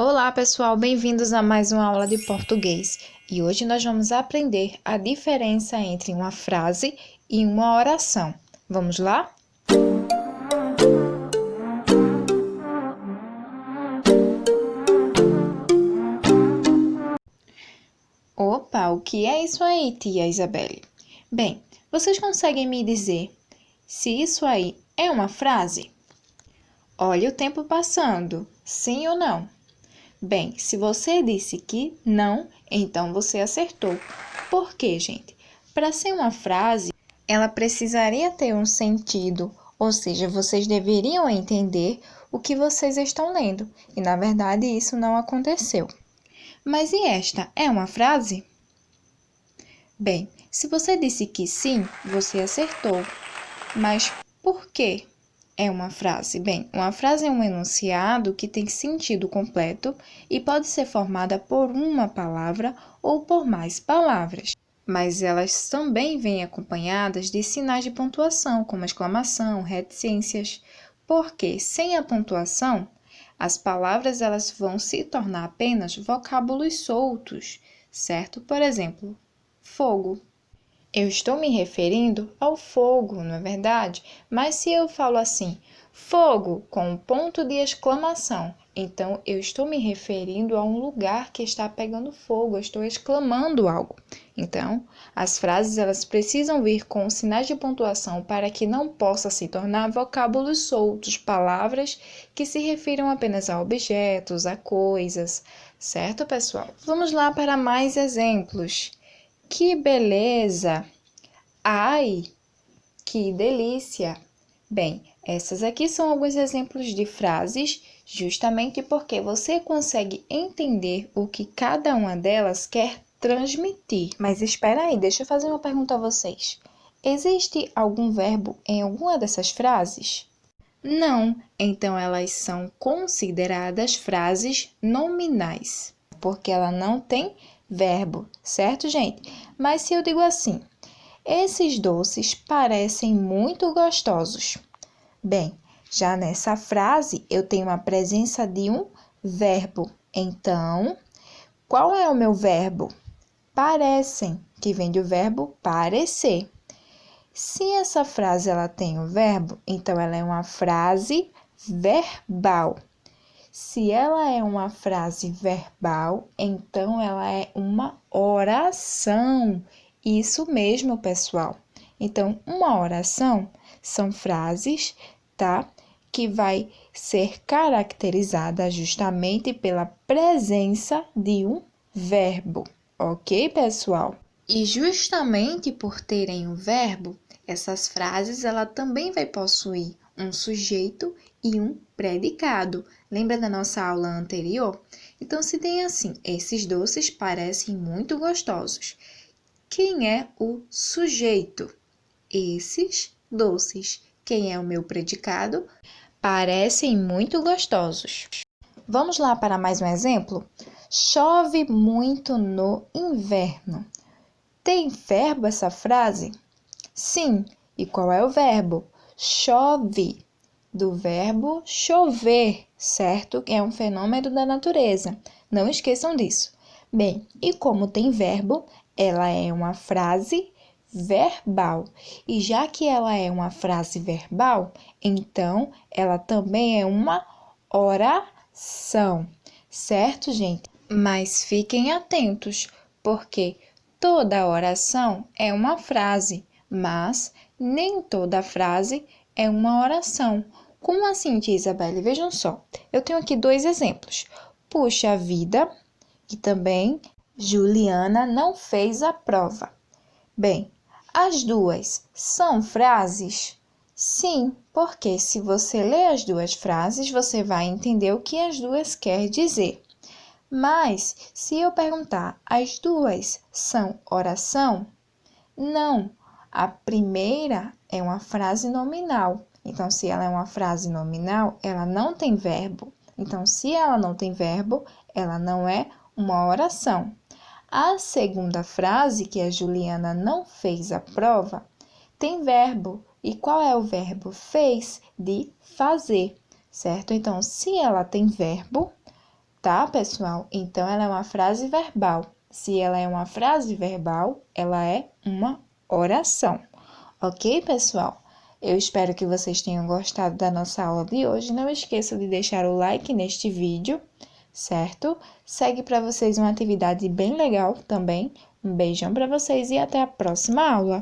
Olá, pessoal, bem-vindos a mais uma aula de português. E hoje nós vamos aprender a diferença entre uma frase e uma oração. Vamos lá? Opa, o que é isso aí, tia Isabelle? Bem, vocês conseguem me dizer se isso aí é uma frase? Olha o tempo passando, sim ou não? Bem, se você disse que não, então você acertou. Por quê, gente? Para ser uma frase, ela precisaria ter um sentido, ou seja, vocês deveriam entender o que vocês estão lendo, e na verdade isso não aconteceu. Mas e esta é uma frase? Bem, se você disse que sim, você acertou. Mas por quê? É uma frase? Bem, uma frase é um enunciado que tem sentido completo e pode ser formada por uma palavra ou por mais palavras. Mas elas também vêm acompanhadas de sinais de pontuação, como exclamação, reticências, porque sem a pontuação, as palavras elas vão se tornar apenas vocábulos soltos, certo? Por exemplo, fogo. Eu estou me referindo ao fogo, não é verdade? Mas se eu falo assim, fogo com um ponto de exclamação, então eu estou me referindo a um lugar que está pegando fogo, eu estou exclamando algo. Então, as frases elas precisam vir com sinais de pontuação para que não possa se tornar vocábulos soltos, palavras que se refiram apenas a objetos, a coisas, certo, pessoal? Vamos lá para mais exemplos. Que beleza! Ai, que delícia! Bem, essas aqui são alguns exemplos de frases, justamente porque você consegue entender o que cada uma delas quer transmitir. Mas espera aí, deixa eu fazer uma pergunta a vocês. Existe algum verbo em alguma dessas frases? Não, então elas são consideradas frases nominais, porque ela não tem verbo, certo, gente? Mas se eu digo assim, esses doces parecem muito gostosos. Bem, já nessa frase eu tenho a presença de um verbo. Então, qual é o meu verbo? Parecem, que vem do verbo parecer. Se essa frase ela tem o verbo, então ela é uma frase verbal. Se ela é uma frase verbal, então ela é uma oração. Isso mesmo, pessoal. Então, uma oração são frases, tá? Que vai ser caracterizada justamente pela presença de um verbo, ok, pessoal? E justamente por terem o verbo, essas frases ela também vai possuir um sujeito e um predicado. Lembra da nossa aula anterior? Então, se tem assim, esses doces parecem muito gostosos. Quem é o sujeito? Esses doces. Quem é o meu predicado? Parecem muito gostosos. Vamos lá para mais um exemplo? Chove muito no inverno. Tem verbo essa frase? Sim. E qual é o verbo? Chove, do verbo chover, certo? É um fenômeno da natureza. Não esqueçam disso. Bem, e como tem verbo, ela é uma frase verbal. E já que ela é uma frase verbal, então ela também é uma oração, certo, gente? Mas fiquem atentos, porque toda oração é uma frase, mas nem toda frase é uma oração. Como assim, tia Isabelle? Vejam só, eu tenho aqui dois exemplos. Puxa vida, e também Juliana não fez a prova. Bem, as duas são frases? Sim, porque se você ler as duas frases, você vai entender o que as duas querem dizer. Mas, se eu perguntar, as duas são oração? Não. A primeira é uma frase nominal. Então, se ela é uma frase nominal, ela não tem verbo. Então, se ela não tem verbo, ela não é uma oração. A segunda frase, que a Juliana não fez a prova, tem verbo. E qual é o verbo? Fez, de fazer, certo? Então, se ela tem verbo, Tá, pessoal? Então, ela é uma frase verbal. Se ela é uma frase verbal, ela é uma oração. Ok, pessoal? Eu espero que vocês tenham gostado da nossa aula de hoje. Não esqueça de deixar o like neste vídeo, certo? Segue para vocês uma atividade bem legal também. Um beijão para vocês e até a próxima aula!